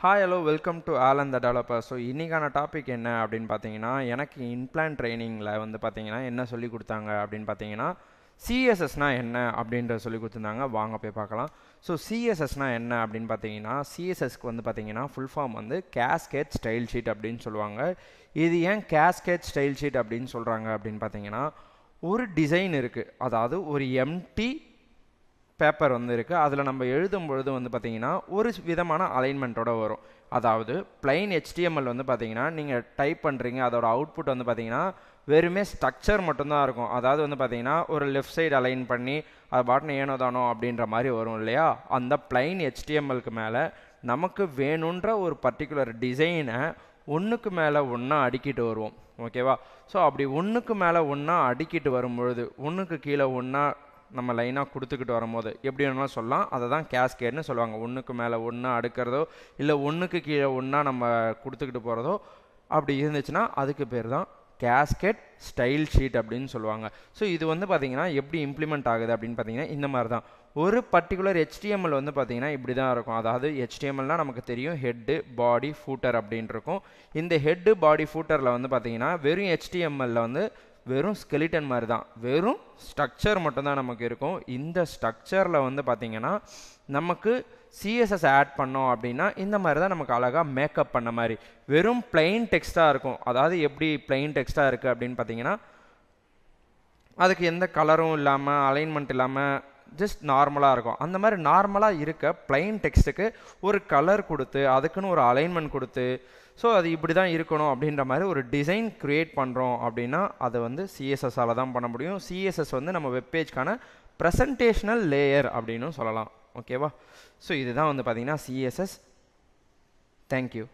Hi hello welcome to Alan the developer. So இன்றைக்கான topic என்ன அப்படின்னு பார்த்தீங்கன்னா, எனக்கு இன்பிளான் ட்ரைனிங்கில் வந்து பார்த்தீங்கன்னா என்ன சொல்லி கொடுத்தாங்க அப்படின்னு பார்த்தீங்கன்னா, சிஎஸ்எஸ்னால் என்ன அப்படின்றத சொல்லி கொடுத்துருந்தாங்க. வாங்க போய் பார்க்கலாம். ஸோ சிஎஸ்எஸ்னால் என்ன அப்படின்னு பார்த்தீங்கன்னா, சிஎஸ்எஸ்க்கு வந்து பார்த்தீங்கன்னா ஃபுல் ஃபார்ம் வந்து கேஸ்கேட் ஸ்டைல் ஷீட் அப்படின்னு சொல்லுவாங்க. இது ஏன் கேஸ்கேட் ஸ்டைல் ஷீட் அப்படின்னு சொல்கிறாங்க அப்படின்னு பார்த்தீங்கன்னா, ஒரு டிசைன் இருக்குது, அதாவது ஒரு எம்டி பேப்பர் வந்து இருக்குது. அதில் நம்ம எழுதும் பொழுது வந்து பார்த்திங்கன்னா ஒரு விதமான அலைன்மெண்ட்டோட வரும். அதாவது பிளைன் ஹெச்டிஎம்எல் வந்து பார்த்திங்கன்னா நீங்கள் டைப் பண்ணுறீங்க, அதோட அவுட்புட் வந்து பார்த்திங்கன்னா வெறுமே ஸ்ட்ரக்சர் மட்டும்தான் இருக்கும். அதாவது வந்து பார்த்திங்கன்னா ஒரு லெஃப்ட் சைடு அலைன் பண்ணி அது பாட்டுன்னு ஏனோ தானோ அப்படின்ற மாதிரி வரும் இல்லையா. அந்த பிளைன் ஹெச்டிஎம்எல்க்கு மேலே நமக்கு வேணுன்ற ஒரு பர்டிகுலர் டிசைனை ஒன்றுக்கு மேலே ஒன்றா அடுக்கிட்டு வருவோம். ஓகேவா. ஸோ அப்படி ஒன்றுக்கு மேலே ஒன்றா அடுக்கிட்டு வரும்பொழுது ஒன்றுக்கு கீழே ஒன்றா நம்ம லைனாக கொடுத்துக்கிட்டு வரும்போது எப்படி வேணாலும் சொல்லலாம். அதை தான் கேஸ்கேட்னு சொல்லுவாங்க. ஒன்றுக்கு மேலே ஒன்றா அடுக்கிறதோ இல்லை ஒன்றுக்கு கீழே ஒன்றா நம்ம கொடுத்துக்கிட்டு போகிறதோ அப்படி இருந்துச்சுன்னா அதுக்கு பேர் தான் கேஸ்கேட் ஸ்டைல் ஷீட் அப்படின்னு சொல்லுவாங்க. ஸோ இது வந்து பார்த்திங்கன்னா எப்படி இம்ப்ளிமெண்ட் ஆகுது அப்படின்னு பார்த்தீங்கன்னா இந்த மாதிரி தான். ஒரு பர்டிகுலர் ஹெச்டிஎம்எல் வந்து பார்த்திங்கன்னா இப்படி தான் இருக்கும். அதாவது ஹெச்டிஎம்எல்னால் நமக்கு தெரியும் ஹெட்டு பாடி ஃபூட்டர் அப்படின்னு இருக்கும். இந்த ஹெட்டு பாடி ஃபூட்டரில் வந்து பார்த்திங்கன்னா வெறும் ஹெச்டிஎம்எல்லில் வந்து வெறும் ஸ்கெலிட்டன் மாதிரி தான், வெறும் ஸ்ட்ரக்சர் மட்டும்தான் நமக்கு இருக்கும். இந்த ஸ்ட்ரக்சரில் வந்து பார்த்திங்கன்னா நமக்கு சிஎஸ்எஸ் ஆட் பண்ணோம் அப்படின்னா இந்த மாதிரி தான் நமக்கு அழகாக மேக்கப் பண்ண மாதிரி வெறும் பிளெயின் டெக்ஸ்ட்டாக இருக்கும். அதாவது எப்படி பிளெயின் டெக்ஸ்ட்டாக இருக்குது அப்படின்னு பார்த்தீங்கன்னா அதுக்கு எந்த கலரும் இல்லாமல் அலைன்மெண்ட் இல்லாமல் ஜஸ்ட் நார்மலாக இருக்கும். அந்த மாதிரி நார்மலாக இருக்க பிளைன் டெக்ஸ்ட்டுக்கு ஒரு கலர் கொடுத்து அதுக்குன்னு ஒரு அலைன்மெண்ட் கொடுத்து ஸோ அது இப்படி தான் இருக்கணும் அப்படின்ற மாதிரி ஒரு டிசைன் க்ரியேட் பண்ணுறோம் அப்படின்னா அதை வந்து சிஎஸ்எஸ்ஸால் தான் பண்ண முடியும். சிஎஸ்எஸ் வந்து நம்ம வெப்பேஜ்க்கான ப்ரெசன்டேஷனல் லேயர் அப்படின்னு சொல்லலாம். ஓகேவா. ஸோ இதுதான் வந்து பார்த்திங்கன்னா சிஎஸ்எஸ். தேங்க்யூ.